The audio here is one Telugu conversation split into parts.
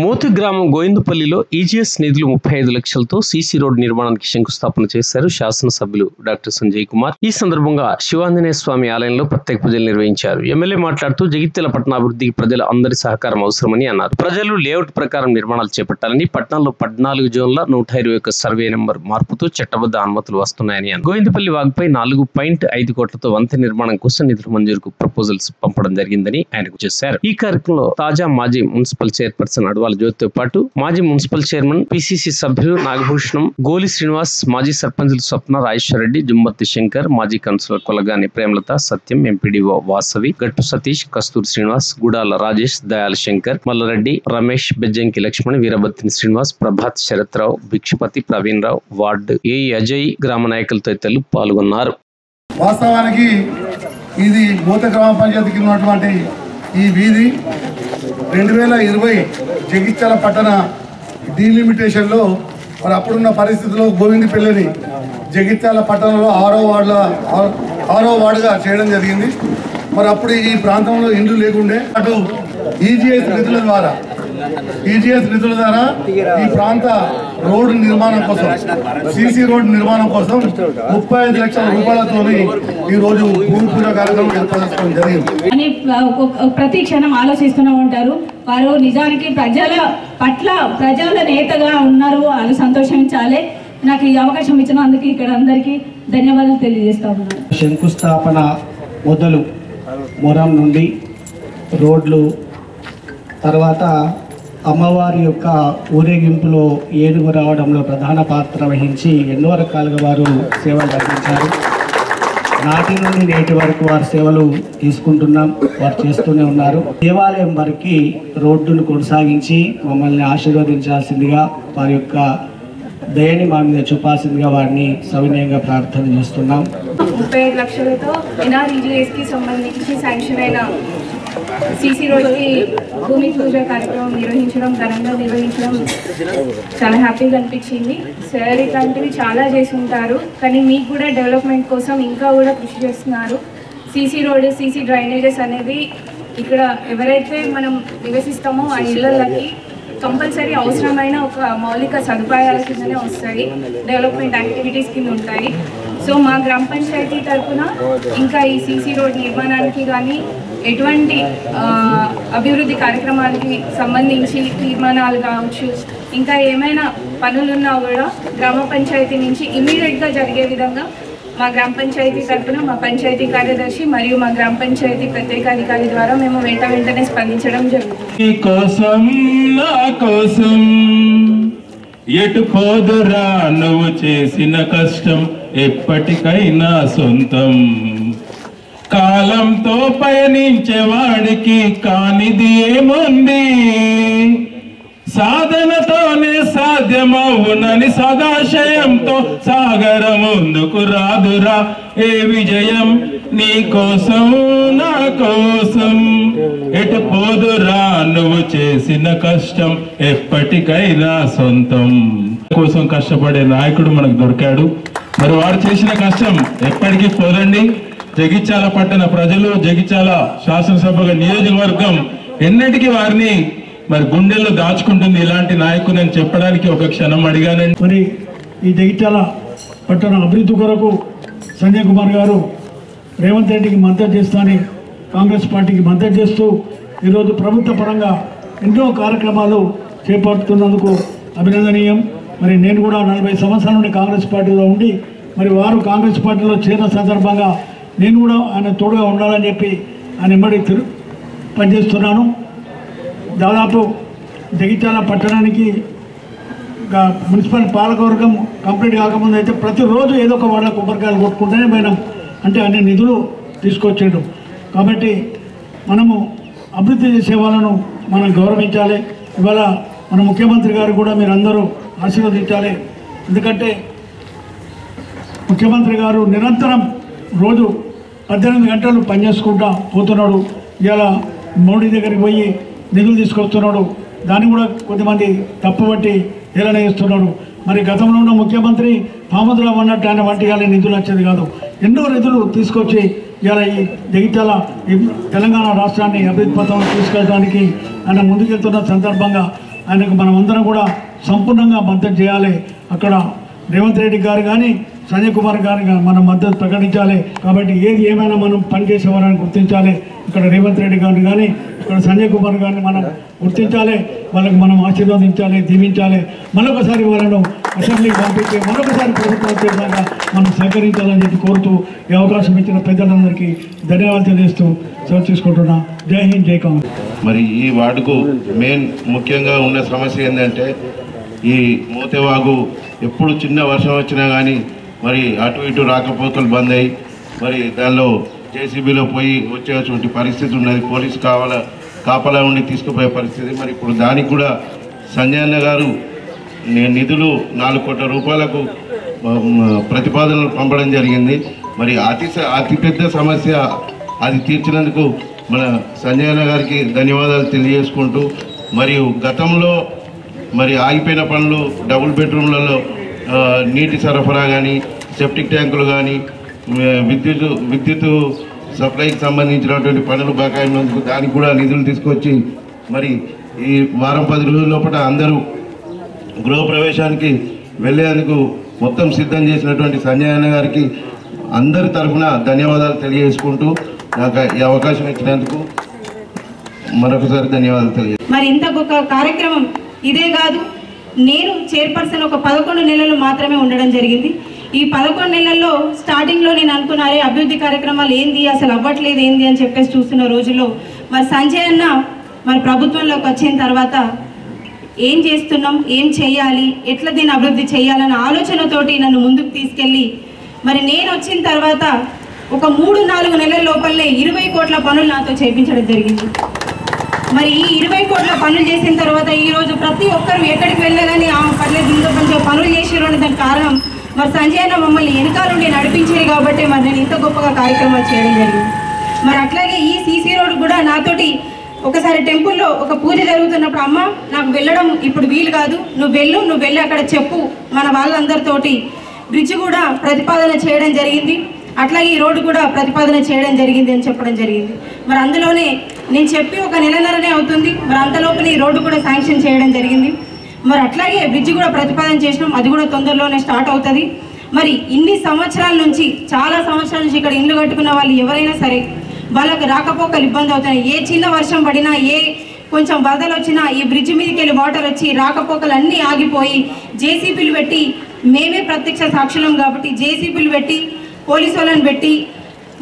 మోతు గ్రామం గోవిందపల్లిలో ఈజీఎస్ నిధులు 35 లక్షలతో సీసీ రోడ్ నిర్మాణానికి శంకుస్థాపన చేశారు శాసనసభ్యులు డాక్టర్ సంజయ్ కుమార్. ఈ సందర్భంగా శివాంజనేయ స్వామి ఆలయంలో ప్రత్యేక పూజలు నిర్వహించారు. ఎమ్మెల్యే మాట్లాడుతూ జగిత్యాల పట్టణాభివృద్ధికి ప్రజల అందరి సహకారం అవసరమని అన్నారు. ప్రజలు లేఅవుట్ ప్రకారం నిర్మాణాలు చేపట్టాలని, పట్టణంలో 14 జోన్ల 121 సర్వే నెంబర్ మార్పుతో చట్టబద్ధ అనుమతులు వస్తున్నాయని అన్నారు. గోవిందపల్లి వాగుపై 4.5 కోట్లతో వంతెన నిర్మాణం కోసం నిధుల మంజూరుకు ప్రపోజల్స్ పంపడం జరిగిందని ఆయనకు చేశారు. ఈ కార్యక్రమంలో తాజా మాజీ మున్సిపల్ చైర్పర్సన్ అడవాల జ్యోతితో పాటు మాజీ మున్సిపల్ చైర్మన్ పిసిసి సభ్యులు నాగభూషణం, గోలి శ్రీనివాస్, మాజీ సర్పంచులు స్వప్న, రాజేశ్వరరెడ్డి, జుమ్మర్తి శంకర్, మాజీ కౌన్సిలర్ కొలగాని ప్రేమలత, సత్యం, ఎంపీడీఓ వాసవి, గట్టు సతీష్, కస్తూరి శ్రీనివాస్, గుడాల రాజేష్, దయాల శంకర్, మల్లారెడ్డి, రమేష్, బెజ్జంకి లక్ష్మణ్, వీరభద్రిని శ్రీనివాస్, ప్రభాత్, శరత్ రావు, భిక్షపతి, ప్రవీణ్ రావు, వార్డు ఏ అజయ్, గ్రామ నాయకులు తదితరులు పాల్గొన్నారు. వాస్తవానికి ఇది మోత గ్రామ పంచాయతీకి ఉన్నటువంటి ఈ వీధి 2020 జగిత్యాల పట్టణ డీలిమిటేషన్లో మరి అప్పుడున్న పరిస్థితుల్లో గోవిందపల్లిని జగిత్యాల పట్టణంలో 6వ వార్డుగా చేయడం జరిగింది. మరి అప్పుడు ఈ ప్రాంతంలో ఇండ్లు లేకుండే అటు ఈజీఎస్ నిధుల ద్వారా ఈ ప్రాంత రోడ్డు నిర్మాణం కోసం, సీసీ రోడ్డు నిర్మాణం కోసం 35 లక్షల రూపాయలతో ఈ రోజు భూమి పూజ కార్యక్రమం ఏర్పరచడం జరిగింది అని ప్రతి క్షణం ఆలోచిస్తూనే ఉంటారు. వారు నిజానికి ప్రజల నేతగా ఉన్నారు. వాళ్ళు సంతోషించాలి. నాకు ఈ అవకాశం ఇచ్చినందుకు ఇక్కడ అందరికీ ధన్యవాదాలు తెలియజేస్తా ఉన్నాను. శంకుస్థాపన మొదలు మొరం నుండి రోడ్లు, తర్వాత అమ్మవారి యొక్క ఊరేగింపులో ఏనుగు రావడంలో ప్రధాన పాత్ర వహించి ఎన్నో రకాలుగా వారు సేవలు అందించారు. నాటి నుండి నేటి వరకు వారి సేవలు తీసుకుంటున్నాం, వారు చేస్తూనే ఉన్నారు. దేవాలయం వరకు రోడ్డును కొనసాగించి మమ్మల్ని ఆశీర్వదించాల్సిందిగా, వారి యొక్క దయని మా మీద చూపాల్సిందిగా వారిని సవినయంగా ప్రార్థన చేస్తున్నాం. 35 లక్షలతో ఎన్ఆర్ఈజీఎస్కి సంబంధించి శాంక్షన్ అయిన సీసీ రోడ్కి భూమి పూజ కార్యక్రమం ఘనంగా నిర్వహించడం చాలా హ్యాపీగా అనిపించింది. సార్ ఇట్లాంటివి చాలా చేసి ఉంటారు, కానీ మీకు కూడా డెవలప్మెంట్ కోసం ఇంకా కూడా కృషి చేస్తున్నారు. సీసీ రోడ్, సీసీ డ్రైనేజెస్ అనేది ఇక్కడ ఎవరైతే మనం నివసిస్తామో ఆ ఇళ్ళకి కంపల్సరీ అవసరమైన ఒక మౌలిక సదుపాయాల కిందనే వస్తాయి, డెవలప్మెంట్ యాక్టివిటీస్ కింద ఉంటాయి. సో మా గ్రామ పంచాయతీ తరఫున ఇంకా ఈ సీసీ రోడ్ నిర్మాణానికి కానీ ఎటువంటి అభివృద్ధి కార్యక్రమాలకి సంబంధించి తీర్మానాలు కావచ్చు, ఇంకా ఏమైనా పనులున్నా కూడా గ్రామ పంచాయతీ నుంచి ఇమీడియట్గా జరిగే విధంగా మా గ్రామ పంచాయతీ తరఫున మా పంచాయతీ కార్యదర్శి మరియు మా గ్రామ పంచాయతీ ప్రత్యేక అధికారి ద్వారా మేము వెంటనే స్పందించడం జరుగుతుంది. ఎటు పోదురా నువ్వు చేసిన కష్టం ఎప్పటికైనా సొంతం, కాలంతో పయనించేవాడికి కానిది ఏముంది, సాధనతోనే సాధ్యమవునని సదాశయంతో సాగర ముందుకు రాదురా ఏ విజయం, నీ కోసం నా కోసం. ఎటు పోదురా నువ్వు చేసిన కష్టం ఎప్పటికైనా సొంతం. కోసం కష్టపడే నాయకుడు మనకు దొరికాడు. మరి వారు చేసిన కష్టం ఎప్పటికీ పోదండి. జగిత్యాల పట్టణ ప్రజలు, జగిత్యాల శాసనసభ నియోజకవర్గం ఎన్నటికీ వారిని మరి గుండెల్లో దాచుకుంటుంది. ఇలాంటి నాయకుడు అని చెప్పడానికి ఒక క్షణం అడిగానండి. మరి ఈ జగిత్యాల పట్టణ అభివృద్ధి కొరకు సంజయ్ కుమార్ గారు రేవంత్ రెడ్డికి మద్దతు చేస్తానని కాంగ్రెస్ పార్టీకి మద్దతు చేస్తూ ఈరోజు ప్రభుత్వ పరంగా ఎన్నో కార్యక్రమాలు చేపడుతున్నందుకు అభినందనీయం. మరి నేను కూడా 40 సంవత్సరాల నుండి కాంగ్రెస్ పార్టీలో ఉండి మరి వారు కాంగ్రెస్ పార్టీలో చేరిన సందర్భంగా నేను కూడా ఆయన తోడుగా ఉండాలని చెప్పి ఆయన ఎంబడి పనిచేస్తున్నాను. దాదాపు జగిత్యాల పట్టణానికి మున్సిపల్ పాలకవర్గం కంప్లీట్ కాకముందు అయితే ప్రతిరోజు ఏదో ఒక వాళ్ళ కొబ్బరికాయలు కొట్టుకుంటూనే పోయినాం. అంటే అన్ని నిధులు తీసుకొచ్చేయడం. కాబట్టి మనము అభివృద్ధి చేసే వాళ్ళను మనం గౌరవించాలి. ఇవాళ మన ముఖ్యమంత్రి గారు కూడా మీరు అందరూ ఆశీర్వదించాలి. ఎందుకంటే ముఖ్యమంత్రి గారు నిరంతరం రోజు 18 గంటలు పనిచేసుకుంటా పోతున్నాడు. ఇలా మోడీ దగ్గరికి పోయి నిధులు తీసుకొస్తున్నాడు. దాన్ని కూడా కొంతమంది తప్పుబట్టి హేళన చేస్తున్నాడు. మరి గతంలో ఉన్న ముఖ్యమంత్రి పాముద్రావు అన్నట్టు ఆయన వంటి వాళ్ళ నిధులు వచ్చేది కాదు. ఎన్నో నిధులు తీసుకొచ్చి ఇలా ఈ జగిత్యాల తెలంగాణ రాష్ట్రాన్ని అభివృద్ధి పథంలో తీసుకెళ్ళడానికి ఆయన ముందుకెళ్తున్న సందర్భంగా ఆయనకు మనం అందరం కూడా సంపూర్ణంగా మద్దతు చేయాలి. అక్కడ రేవంత్ రెడ్డి గారు కానీ సంజయ్ కుమార్ గారు కానీ మనం మద్దతు ప్రకటించాలి. కాబట్టి ఏది ఏమైనా మనం పనిచేసేవారని గుర్తించాలి. ఇక్కడ రేవంత్ రెడ్డి గారిని కానీ ఇక్కడ సంజయ్ కుమార్ గారిని మనం గుర్తించాలి, వాళ్ళకి మనం ఆశీర్వదించాలి, దీవించాలి. మరొకసారి వాళ్ళను అసెంబ్లీకి పంపించి మరొకసారి ప్రభుత్వం వచ్చేదాకా మనం సహకరించాలని చెప్పి కోరుతూ ఈ అవకాశం ఇచ్చిన పెద్దలందరికీ ధన్యవాదాలు తెలియజేస్తూ సెలవు తీసుకుంటున్నా. జై హింద్, జై కాంగ్రెస్. మరి ఈ వార్డుకు మెయిన్ ముఖ్యంగా ఉన్న సమస్య ఏంటంటే ఈ మోతేవాగు ఎప్పుడు చిన్న వర్షం వచ్చినా కానీ మరి అటు ఇటు రాకపోకలు బంద్ అయ్యి మరి దానిలో జేసీబీలో పోయి వచ్చేటువంటి పరిస్థితి ఉన్నది. పోలీసు కాపలా ఉండి తీసుకుపోయే పరిస్థితి. మరి ఇప్పుడు దానికి కూడా సంజయ్ అన్న గారు నిధులు 4 కోట్ల రూపాయలకు ప్రతిపాదనలు పంపడం జరిగింది. మరి అతిపెద్ద సమస్య అది తీర్చినందుకు మన సంజయ్ అన్న గారికి ధన్యవాదాలు తెలియజేసుకుంటూ, మరియు గతంలో మరి ఆగిపోయిన పనులు డబుల్ బెడ్రూమ్లలో నీటి సరఫరా కానీ సెప్టిక్ ట్యాంకులు కానీ విద్యుత్ సప్లైకి సంబంధించినటువంటి పనులు బకాయి ఉన్నందుకు దానికి కూడా నిధులు తీసుకొచ్చి మరి ఈ వారం 10 రోజుల లోపల అందరూ గృహప్రవేశానికి వెళ్ళేందుకు మొత్తం సిద్ధం చేసినటువంటి సంజయ్ అన్న గారికి అందరి తరఫున ధన్యవాదాలు తెలియజేసుకుంటూ నాకు ఈ అవకాశం ఇచ్చినందుకు మరొకసారి ధన్యవాదాలు తెలియజేస్తాను. మరి ఇంత ఒక కార్యక్రమం ఇదే కాదు, నేను చైర్పర్సన్ ఒక 11 నెలలు మాత్రమే ఉండడం జరిగింది. ఈ 11 నెలల్లో స్టార్టింగ్లో నేను అనుకున్నారే అభివృద్ధి కార్యక్రమాలు ఏంది, అసలు అవ్వట్లేదు ఏంది అని చెప్పేసి చూస్తున్న రోజుల్లో మరి సంజయ్ అన్న మరి ప్రభుత్వంలోకి వచ్చిన తర్వాత ఏం చేస్తున్నాం, ఏం చేయాలి, ఎట్లా దీన్ని అభివృద్ధి చేయాలన్న ఆలోచనతోటి నన్ను ముందుకు తీసుకెళ్ళి మరి నేను వచ్చిన తర్వాత ఒక 3-4 నెలల లోపలనే 20 కోట్ల పనులు నాతో చేయించడం జరిగింది. మరి ఈ 20 కోట్ల పనులు చేసిన తర్వాత ఈరోజు ప్రతి ఒక్కరు ఎక్కడికి వెళ్ళగానే పర్లేదు ఇంకో కొంచెం పనులు చేసారు అనే దానికి కారణం మరి సంజయ్ అన్న మమ్మల్ని వెనకాల నుండి నడిపించారు కాబట్టి మరి నేను ఇంత గొప్పగా కార్యక్రమాలు చేయడం జరిగింది. మరి అట్లాగే ఈ సీసీ రోడ్ కూడా నాతోటి ఒకసారి టెంపుల్లో ఒక పూజ జరుగుతున్నప్పుడు అమ్మ నాకు వెళ్ళడం ఇప్పుడు వీలు కాదు, నువ్వు వెళ్ళి అక్కడ చెప్పు మన వాళ్ళందరితోటి బ్రిడ్జ్ కూడా ప్రతిపాదన చేయడం జరిగింది, అట్లాగే ఈ రోడ్డు కూడా ప్రతిపాదన చేయడం జరిగింది అని చెప్పడం జరిగింది. మరి అందులోనే నేను చెప్పి ఒక నెలన్నరనే అవుతుంది, మరి అంతలోపల ఈ రోడ్డు కూడా శాంక్షన్ చేయడం జరిగింది. మరి అట్లాగే బ్రిడ్జ్ కూడా ప్రతిపాదన చేసినాం, అది కూడా తొందరలోనే స్టార్ట్ అవుతుంది. మరి ఇన్ని సంవత్సరాల నుంచి చాలా సంవత్సరాల నుంచి ఇక్కడ ఇల్లు కట్టుకున్న వాళ్ళు ఎవరైనా సరే వాళ్ళకి రాకపోకలు ఇబ్బంది అవుతున్నాయి. ఏ చిన్న వర్షం పడినా ఏ కొంచెం వరదలు వచ్చినా ఈ బ్రిడ్జ్ మీదకి వెళ్ళి వాటర్ వచ్చి రాకపోకలు అన్నీ ఆగిపోయి జేసీబీలు పెట్టి మేమే ప్రత్యక్ష సాక్షులం కాబట్టి జేసీబీలు పెట్టి పోలీసు వాళ్ళని పెట్టి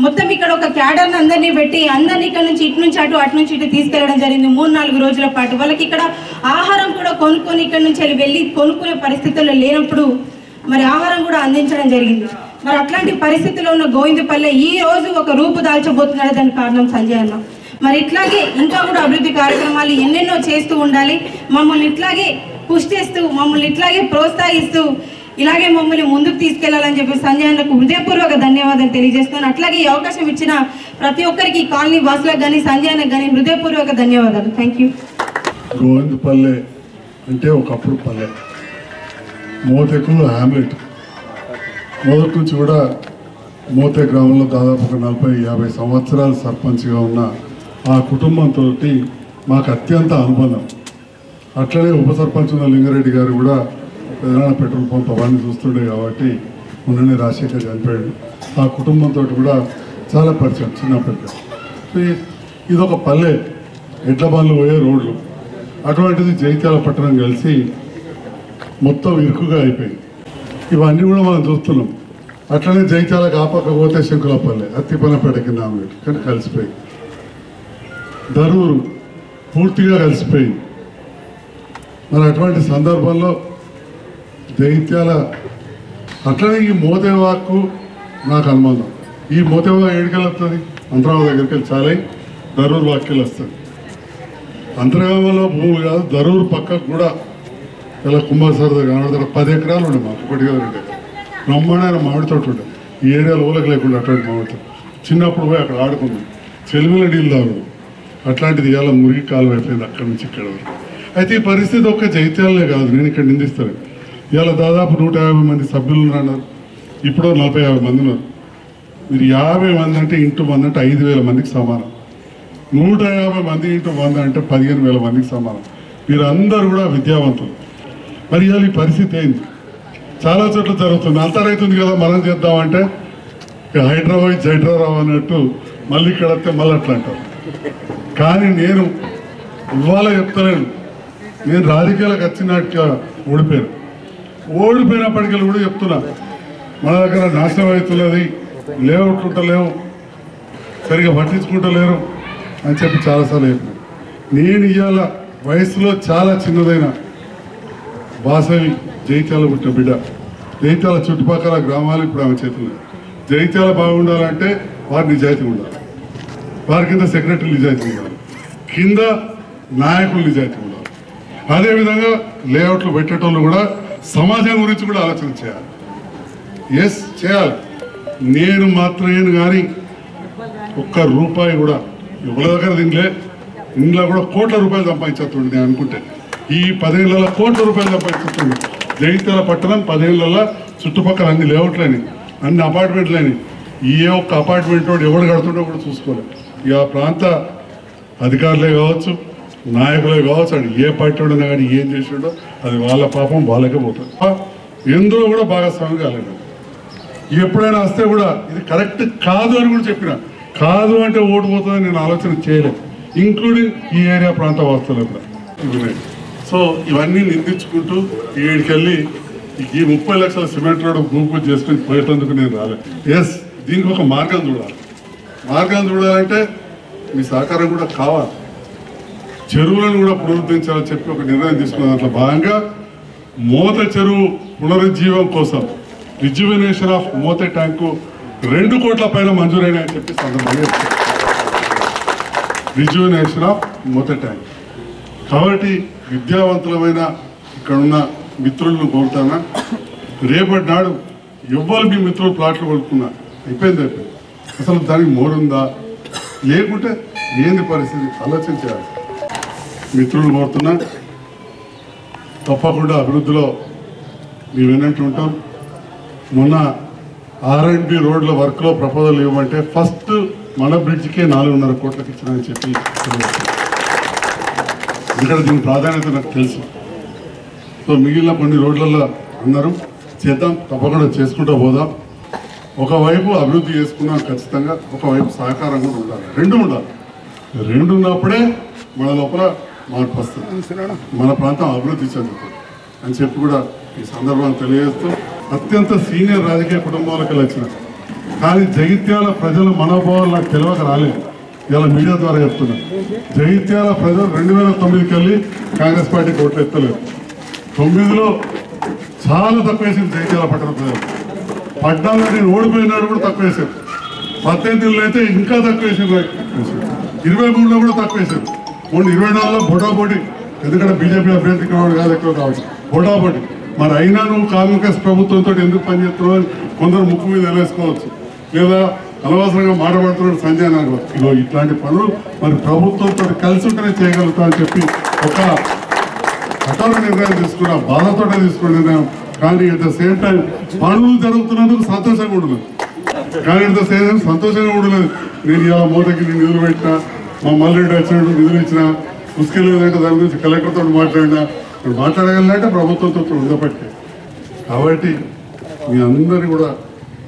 మొత్తం ఇక్కడ ఒక క్యాడర్ని అందరినీ పెట్టి అందరినీ ఇక్కడ నుంచి ఇటు నుంచి అటు నుంచి ఇటు తీసుకెళ్లడం జరిగింది 3-4 రోజుల పాటు. వాళ్ళకి ఇక్కడ ఆహారం కూడా కొనుక్కొని ఇక్కడ నుంచి వెళ్ళి కొనుక్కునే పరిస్థితుల్లో లేనప్పుడు మరి ఆహారం కూడా అందించడం జరిగింది. మరి అట్లాంటి పరిస్థితుల్లో ఉన్న గోవిందపల్లె ఈ రోజు ఒక రూపు దాల్చబోతున్నాడు, దానికి కారణం సంజయ్ అన్న. మరి ఇట్లాగే ఇంకా కూడా అభివృద్ధి కార్యక్రమాలు ఎన్నెన్నో చేస్తూ ఉండాలి, మమ్మల్ని ఇట్లాగే పుష్ చేస్తూ మమ్మల్ని ఇట్లాగే ప్రోత్సహిస్తూ ఇలాగే మమ్మల్ని ముందుకు తీసుకెళ్లాలని చెప్పి సంజయ్ అన్నకు హృదయపూర్వక ధన్యవాదాలు తెలియజేస్తున్నాను. అట్లాగే ఈ అవకాశం ఇచ్చిన ప్రతి ఒక్కరికి కాలనీ వాసులకు కానీ సంజయ్ అన్నకు కానీ హృదయపూర్వక ధన్యవాదాలు. Thank you. గోవిందపల్లె అంటే ఒకప్పుడు పల్లె, మోతెకు హ్యామ్లెట్. మొదటి నుంచి కూడా మోతే గ్రామంలో దాదాపు ఒక 40-50 సంవత్సరాలు సర్పంచ్గా ఉన్న ఆ కుటుంబంతో మాకు అత్యంత అనుబంధం. అట్లనే ఉప సర్పంచ్ ఉన్న లింగారెడ్డి గారు కూడా ఏదైనా పెట్రోల్ పంప్ అవన్నీ చూస్తుండే కాబట్టి మొన్ననే రాజశేఖర్ చనిపోయాడు. ఆ కుటుంబంతో కూడా చాలా పరిచయం చిన్నప్పటికీ. ఇదొక పల్లె, ఎడ్ల బండ్లు పోయే రోడ్లు. అటువంటిది జైత్యాల పట్టణం కలిసి మొత్తం ఇరుకుగా అయిపోయింది. ఇవన్నీ కూడా మనం చూస్తున్నాం. అట్లనే జైత్యాలకు ఆపకపోతే శంకులపల్లె అత్తిపనపేట కింద ఆమెట్ కానీ కలిసిపోయింది. దరూరు పూర్తిగా కలిసిపోయింది. మరి అటువంటి సందర్భంలో జైత్యాల అట్లనే ఈ మోతేవాకు నాకు అనుబంధం. ఈ మోతేవా ఏడుకెళ్ళి వస్తుంది, అంతరావ దగ్గరికి వెళ్ళి చాలై దరూరు వాక్యలు వస్తుంది. అంతర్గామంలో భూమి కాదు, దరూరు పక్కకు కూడా ఇలా కుంభసరదా కనబడతాడు. 10 ఎకరాలు ఉండే మాకు, 1 2 ఎకరాలు బ్రహ్మాండమైన మామిడి తోట ఉండే. ఈ ఏరియాలో ఊలకు లేకుండా అటువంటి మామిడి తోట. చిన్నప్పుడు పోయి అక్కడ ఆడుకున్నాం, చెలిమిల నీళ్ళు తాగుడు. అట్లాంటిది ఇవాళ మురిగి కాలం అయిపోయింది అక్కడి నుంచి ఇక్కడ వరకు. అయితే ఈ పరిస్థితి ఒక్క జైత్యాలనే కాదు, నేను ఇక్కడ నిందిస్తాను. ఇవాళ దాదాపు 150 మంది సభ్యులు ఉన్నారు, ఇప్పుడు 40-50 మంది ఉన్నారు. మీరు 50 మంది అంటే ఇంటూ 100 అంటే 5,000 మందికి సమానం. 150 మంది ఇంటూ 100 అంటే 15,000 మందికి సమానం. వీరందరూ కూడా విద్యావంతులు. మరి ఇవాళ ఈ పరిస్థితి ఏంది? చాలా చోట్ల జరుగుతుంది. అంతరైతుంది కదా మనం చేద్దామంటే హైడ్రాబాద్ అన్నట్టు మళ్ళీ ఇక్కడ వస్తే మళ్ళీ అట్లా అంటారు. కానీ నేను ఇవాళ చెప్తలేను, నేను రాజకీయాలకు వచ్చినట్టుగా ఓడిపోయినప్పటికీ కూడా చెప్తున్నా, మన దగ్గర నాశనం అవుతున్నది, లేవుట్లుంటలేవు, సరిగా పట్టించుకుంటలేరు అని చెప్పి చాలాసార్లు చెప్పిన. నేను ఇవాళ వయసులో చాలా చిన్నదైన వాసవి జైత్యాల పుట్టిన బిడ్డ. జైత్యాల చుట్టుపక్కల గ్రామాలు ఇప్పుడు ఆమె చేతులు. జైత్యాల బాగుండాలంటే వారి నిజాయితీ ఉండాలి, వారి కింద సెక్రటరీ నిజాయితీ ఉండాలి, కింద నాయకులు నిజాయితీ ఉండాలి. అదేవిధంగా లేఅవుట్లు పెట్టేటోళ్ళు కూడా సమాజం గురించి కూడా ఆలోచన చేయాలి. ఎస్ చేయాలి. నేను మాత్రమే కానీ ఒక్క రూపాయి కూడా ఎవరి దగ్గర తినలే. ఇంట్లో కూడా కోట్ల రూపాయలు సంపాదించుతుంది నేను అనుకుంటే. ఈ 10 ఏళ్లలో కోట్ల రూపాయలు సంపాదించుతుంది. జగిత్యాల పట్టణం 10 ఏళ్లలో చుట్టుపక్కల అన్ని లేఅవుట్లని, అన్ని అపార్ట్మెంట్లని, ఏ ఒక్క అపార్ట్మెంట్ ఎవడు కడుతుండో కూడా చూసుకోలేదు. ఇక ప్రాంత అధికారులే కావచ్చు, నాయకులే కావచ్చు, అది ఏ పార్టీ ఉన్నా కానీ ఏం చేసిండో అది వాళ్ళ పాపం వాళ్ళకే పోతుంది. ఎందులో కూడా భాగస్వామి కాలేదు. ఎప్పుడైనా వస్తే కూడా ఇది కరెక్ట్ కాదు అని కూడా చెప్పిన. కాదు అంటే ఓటు పోతుందని నేను ఆలోచన చేయలేదు, ఇంక్లూడింగ్ ఈ ఏరియా ప్రాంత వాస్తులు కూడా. సో ఇవన్నీ నిందించుకుంటూ ఈడికెళ్ళి ఈ 30 లక్షల సిమెంట్ రోడ్ భూమి చేసుకుని పోయేటందుకు నేను రాలేదు. ఎస్, దీనికి ఒక మార్గం చూడాలి. మార్గం చూడాలంటే మీ సహకారం కూడా కావాలి. చెరువులను కూడా పునరుద్ధరించాలని చెప్పి ఒక నిర్ణయం తీసుకున్న దాంట్లో భాగంగా మోత చెరువు పునరుజ్జీవం కోసం రిజ్యువనేషన్ ఆఫ్ మోతే ట్యాంకు 2 కోట్ల పైన మంజూరైన అని చెప్పి సందర్భంగా రిజ్యువనేషన్ ఆఫ్ మోతే ట్యాంక్. కాబట్టి విద్యావంతులమైన ఇక్కడున్న మిత్రులను కోరుతానా, రేపటి నాడు ఎవ్వరు మీ మిత్రులు ప్లాట్లు కొనుక్కున్నా అయిపోయింది. అసలు దానికి మోడుందా లేకుంటే ఏంది పరిస్థితి ఆలోచించాలి. మిత్రులు కోరుతున్నా, తప్పకుండా అభివృద్ధిలో మేము వినంటూ ఉంటాం. మొన్న R&B రోడ్ల వర్క్లో ప్రపోజల్ ఇవ్వమంటే ఫస్ట్ మన బ్రిడ్జ్కే 4.5 కోట్లకి ఇచ్చినని చెప్పి ఇక్కడ దీని ప్రాధాన్యత నాకు తెలుసు. సో మిగిలిన కొన్ని రోడ్లలో అందరూ చేద్దాం, తప్పకుండా చేసుకుంటూ పోదాం. ఒకవైపు అభివృద్ధి చేసుకున్నాం ఖచ్చితంగా, ఒకవైపు సహకారం కూడా ఉండాలి. 2 ఉండాలి. 2 ఉన్నప్పుడే మన లోపల మార్పు వస్తుంది, మన ప్రాంతం అభివృద్ధి చెందుతుంది అని చెప్పి కూడా ఈ సందర్భాన్ని తెలియజేస్తూ, అత్యంత సీనియర్ రాజకీయ కుటుంబాలకు వచ్చిన కానీ జగిత్యాల ప్రజల మనోభావాలు నాకు తెలియక రాలేదు. ఇలా మీడియా ద్వారా చెప్తున్నా, జగిత్యాల ప్రజలు 2009కి వెళ్ళి కాంగ్రెస్ పార్టీకి ఓట్లు ఎత్తలేదు. 9లో చాలా తక్కువ వేసింది జగిత్యాల పట్టణ ప్రజలు. 14లో నేను ఓడిపోయినాడు కూడా తక్కువ వేసారు. 18లో అయితే ఇంకా తక్కువ వేసారు. 23లో కూడా తక్కువ వేసారు. 24లో బొటాబోటి, ఎందుకంటే బీజేపీ అభ్యర్థి కాదు ఎక్కువ కావచ్చు, బొటాబోటి. మరి అయినా నువ్వు కాంగ్రెస్ ప్రభుత్వంతో ఎందుకు పనిచేస్తున్నావు అని కొందరు ముక్కు మీద వేసుకోవచ్చు, లేదా అనవసరంగా మాట్లాడుతున్నాడు సంజయ్ నాకు. ఇగో ఇట్లాంటి పనులు మరి ప్రభుత్వంతో కలిసి ఉంటేనే చేయగలుగుతా అని చెప్పి ఒక కఠోర నిర్ణయం తీసుకున్నా, బాధతోనే తీసుకున్న నిర్ణయం. కానీ అట్ ద సేమ్ టైం పనులు జరుగుతున్నందుకు సంతోషంగా ఉండదు. కానీ అట్ ద సేమ్ టైం సంతోషంగా ఉండలేదు. నేను ఇలా మోదకి నిధులు పెట్టినా, మా మల్లెడ్డి వచ్చినట్టు నిధులు ఇచ్చినా, ముసుకెళ్ళేదంటే దాని గురించి కలెక్టర్తో మాట్లాడినా, మాట్లాడగలంటే ప్రభుత్వంతో ఉండబట్టే. కాబట్టి మీ అందరినీ కూడా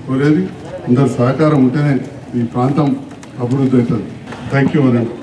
కోరేది, అందరి సహకారం ఉంటేనే ఈ ప్రాంతం అభివృద్ధి అవుతుంది. థ్యాంక్ యూ అనండి.